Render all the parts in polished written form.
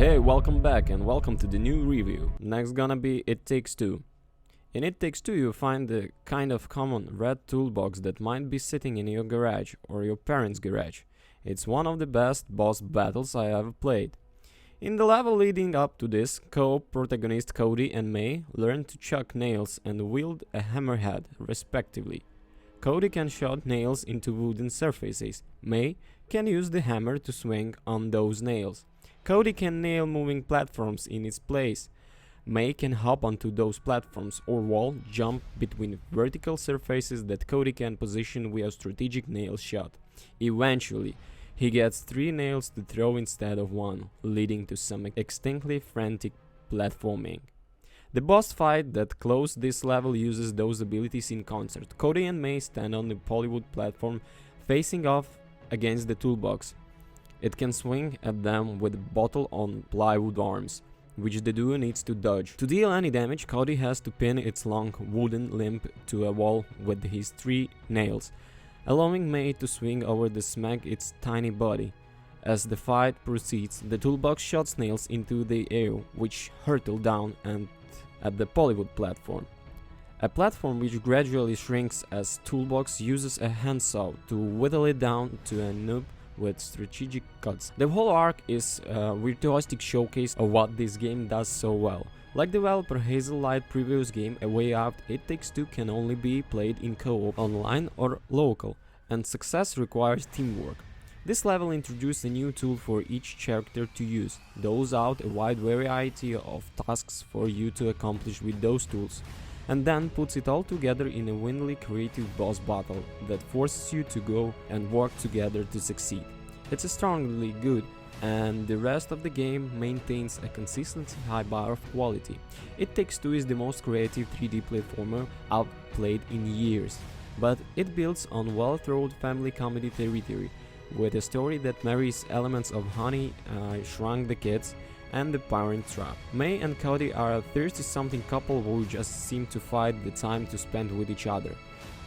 Hey, welcome back and welcome to the new review. Next gonna be It Takes Two. In It Takes Two you find the kind of common red toolbox that might be sitting in your garage or your parents' garage. It's one of the best boss battles I ever played. In the level leading up to this, co-op protagonist Cody and May learn to chuck nails and wield a hammerhead, respectively. Cody can shot nails into wooden surfaces. May can use the hammer to swing on those nails. Cody can nail moving platforms in its place. May can hop onto those platforms or wall jump between vertical surfaces that Cody can position with a strategic nail shot. Eventually, he gets 3 nails to throw instead of 1, leading to some extremely frantic platforming. The boss fight that closed this level uses those abilities in concert. Cody and May stand on the polywood platform facing off against the toolbox. It can swing at them with bottle on plywood arms, which the duo needs to dodge. To deal any damage, Cody has to pin its long wooden limb to a wall with his 3 nails, allowing May to swing over to smack its tiny body. As the fight proceeds, the toolbox shots nails into the air, which hurtle down and at the polywood platform. A platform which gradually shrinks as toolbox uses a handsaw to whittle it down to a noob with strategic cuts. The whole arc is a virtuosic showcase of what this game does so well. Like developer Hazellight's previous game A Way Out, It Takes Two can only be played in co-op, online or local, and success requires teamwork. This level introduced a new tool for each character to use, throws out a wide variety of tasks for you to accomplish with those tools, and then puts it all together in a windily creative boss battle that forces you to go and work together to succeed. It's strongly good, and the rest of the game maintains a consistently high bar of quality. It Takes Two is the most creative 3D platformer I've played in years, but it builds on well-thought family comedy territory, with a story that marries elements of Honey, I Shrunk the Kids, and The Parent Trap. May and Cody are a 30-something couple who just seem to find the time to spend with each other.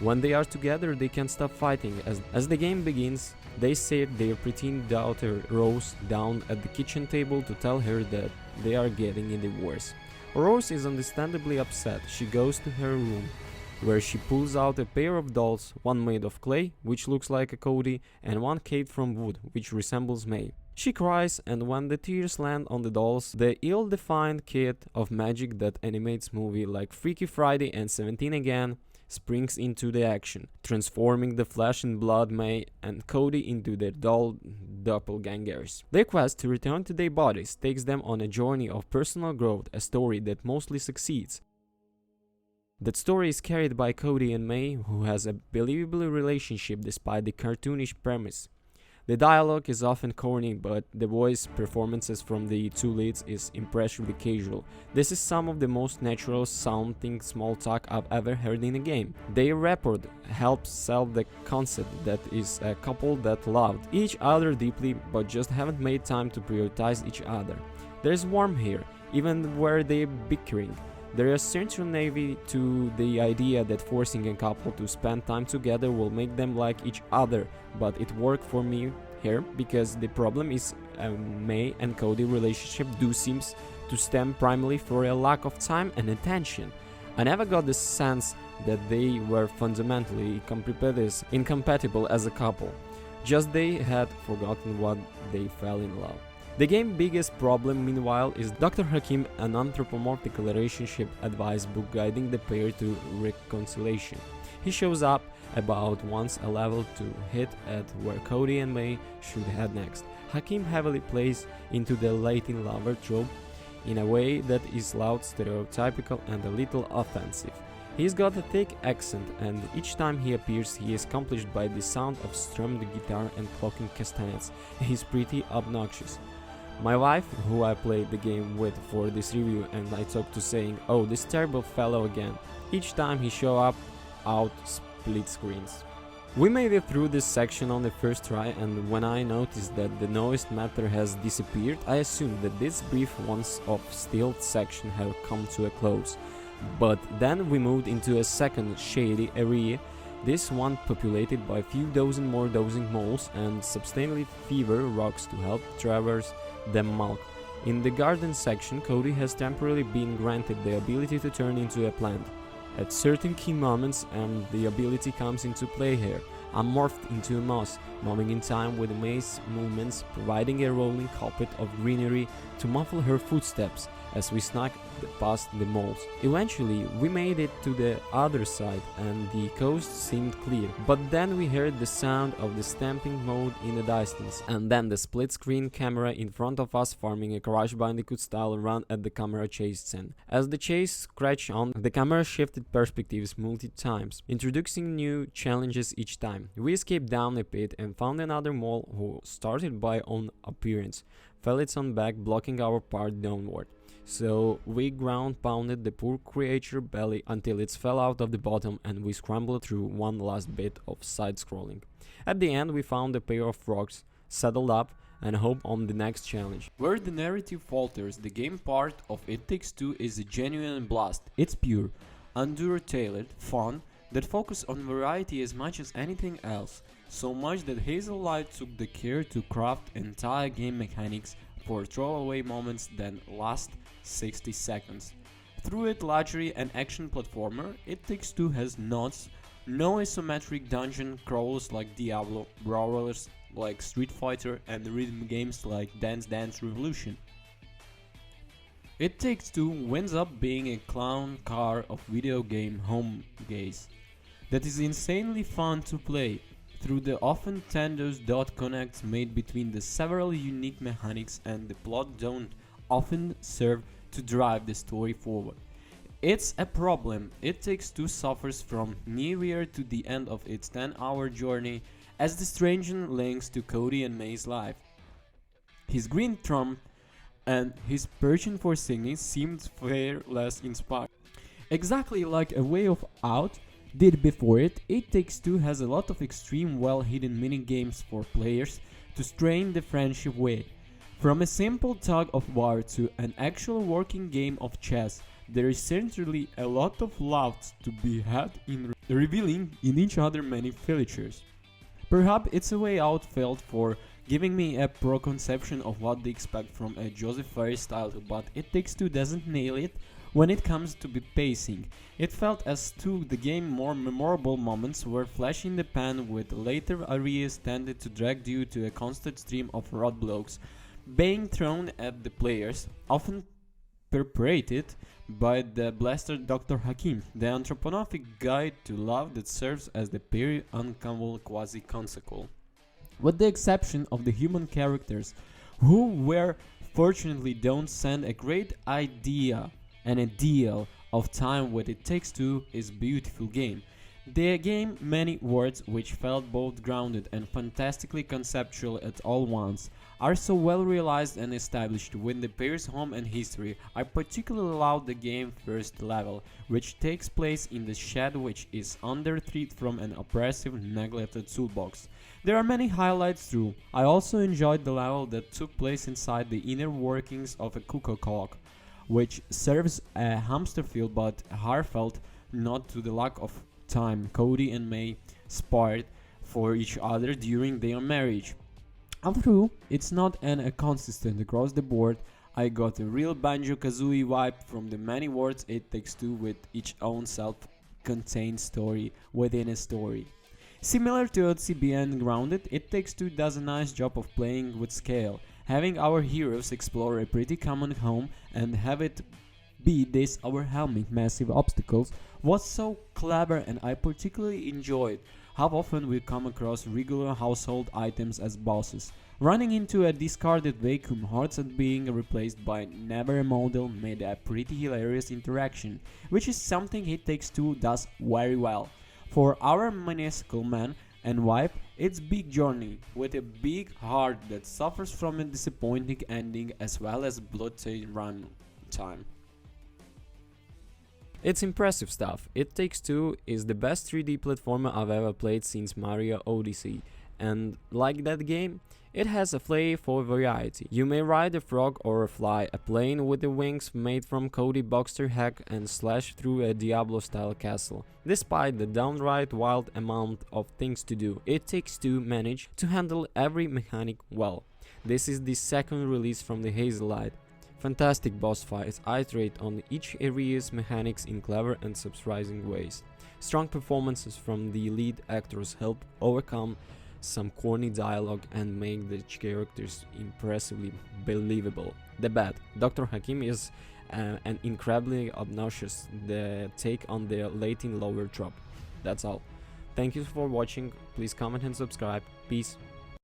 When they are together, they can't stop fighting. As the game begins, they sit their preteen daughter Rose down at the kitchen table to tell her that they are getting a divorce. Rose is understandably upset. She goes to her room, where she pulls out a pair of dolls, one made of clay, which looks like a Cody, and one caved from wood, which resembles May. She cries, and when the tears land on the dolls, the ill-defined kid of magic that animates movies like Freaky Friday and 17 Again springs into the action, transforming the flesh and blood May and Cody into their doll doppelgangers. Their quest to return to their bodies takes them on a journey of personal growth, a story that mostly succeeds. That story is carried by Cody and May, who has a believable relationship despite the cartoonish premise. The dialogue is often corny, but the voice performances from the 2 leads is impressively casual. This is some of the most natural sounding small talk I've ever heard in a game. Their rapport helps sell the concept that is a couple that loved each other deeply but just haven't made time to prioritize each other. There's warmth here, even where they're bickering. There is central navy to the idea that forcing a couple to spend time together will make them like each other, but it worked for me here because the problem is May and Cody relationship seems to stem primarily for a lack of time and attention. I never got the sense that they were fundamentally incompatible as a couple, just they had forgotten what they fell in love. The game's biggest problem, meanwhile, is Dr. Hakim, an anthropomorphic relationship advice book guiding the pair to reconciliation. He shows up about once a level to hit at where Cody and May should head next. Hakim heavily plays into the Latin lover trope in a way that is loud, stereotypical, and a little offensive. He's got a thick accent, and each time he appears, he is accomplished by the sound of strummed guitar and clocking castanets. He's pretty obnoxious. My wife, who I played the game with for this review, and I talked to saying, "Oh, this terrible fellow again." Each time he show up out split screens. We made it through this section on the first try, and when I noticed that the noise matter has disappeared, I assumed that this brief once-off stealth section had come to a close. But then we moved into a second shady area, this one populated by a few dozen moles and substantially fewer rocks to help traverse the mulk. In the garden section, Cody has temporarily been granted the ability to turn into a plant. At certain key moments, and the ability comes into play here. I'm morphed into a mouse, moving in time with May's movements, providing a rolling carpet of greenery to muffle her footsteps as we snuck past the moles. Eventually, we made it to the other side and the coast seemed clear, but then we heard the sound of the stamping mode in the distance, and then the split-screen camera in front of us forming a Crash Bandicoot-style run at the camera chase scene. As the chase scratched on, the camera shifted perspectives multiple times, introducing new challenges each time. We escaped down a pit and found another mole who started by own appearance, fell its own back, blocking our path downward. So we ground pounded the poor creature belly until it fell out of the bottom, and we scrambled through one last bit of side-scrolling. At the end we found a pair of rocks, saddled up, and hope on the next challenge. Where the narrative falters, the game part of It Takes Two is a genuine blast. It's pure, undertailored fun that focuses on variety as much as anything else. So much that Hazellight took the care to craft entire game mechanics for throwaway moments that last 60 seconds. Through its luxury and action platformer, It Takes Two has no isometric dungeon crawlers like Diablo, brawlers like Street Fighter, and rhythm games like Dance Dance Revolution. It Takes Two winds up being a clown car of video game home gaze that is insanely fun to play through the often tedious dot connects made between the several unique mechanics, and the plot don't often serve to drive the story forward. It's a problem It Takes Two suffers from nearer to the end of its 10-hour journey as the strangest links to Cody and May's life. His green thumb and his passion for singing seemed far less inspired. Exactly like A Way of Out did before it, It Takes Two has a lot of extreme well-hidden mini-games for players to strain the friendship way. From a simple tug of war to an actual working game of chess, there is certainly a lot of laughs to be had in revealing in each other many features. Perhaps It's a Way Out failed for giving me a preconception of what they expect from a Joseph Fares title, but It Takes Two doesn't nail it when it comes to pacing. It felt as to the game more memorable moments were flash in the pan, with later areas tended to drag due to a constant stream of roadblocks being thrown at the players, often perpetrated by the blaster Dr. Hakim, the anthropomorphic guide to love that serves as the very uncomfortable quasi-consequel. With the exception of the human characters, who were fortunately don't send a great idea and a deal of time with It Takes Two is beautiful game. The game many words which felt both grounded and fantastically conceptual at all once are so well realized and established with the pair's home and history. I particularly love the game first level, which takes place in the shed, which is under threat from an oppressive, neglected toolbox. There are many highlights too. I also enjoyed the level that took place inside the inner workings of a cuckoo clock, which serves a hamster feel but heartfelt nod to the lack of time Cody and May spared for each other during their marriage. Although it's not a consistent across the board, I got a real Banjo-Kazooie vibe from the many words It Takes Two, with each own self-contained story within a story. Similar to OCB and Grounded, It Takes Two does a nice job of playing with scale, having our heroes explore a pretty common home and have it be this overwhelming massive obstacles was so clever, and I particularly enjoyed how often we come across regular household items as bosses. Running into a discarded vacuum hearts and being replaced by never a model made a pretty hilarious interaction, which is something It Takes Two does very well. For our minuscule man and wife, it's big journey with a big heart that suffers from a disappointing ending as well as bloody run time. It's impressive stuff. It Takes Two is the best 3D platformer I've ever played since Mario Odyssey, and like that game, it has a flair for variety. You may ride a frog or a fly, a plane with the wings made from Cody Boxster hack, and slash through a Diablo-style castle. Despite the downright wild amount of things to do, It Takes Two managed to handle every mechanic well. This is the second release from the Hazellight, Fantastic boss fights iterate on each area's mechanics in clever and surprising ways. Strong performances from the lead actors help overcome some corny dialogue and make the characters impressively believable. The bad. Dr. Hakim is an incredibly obnoxious take on the Latin lower trope. That's all. Thank you for watching. Please comment and subscribe. Peace.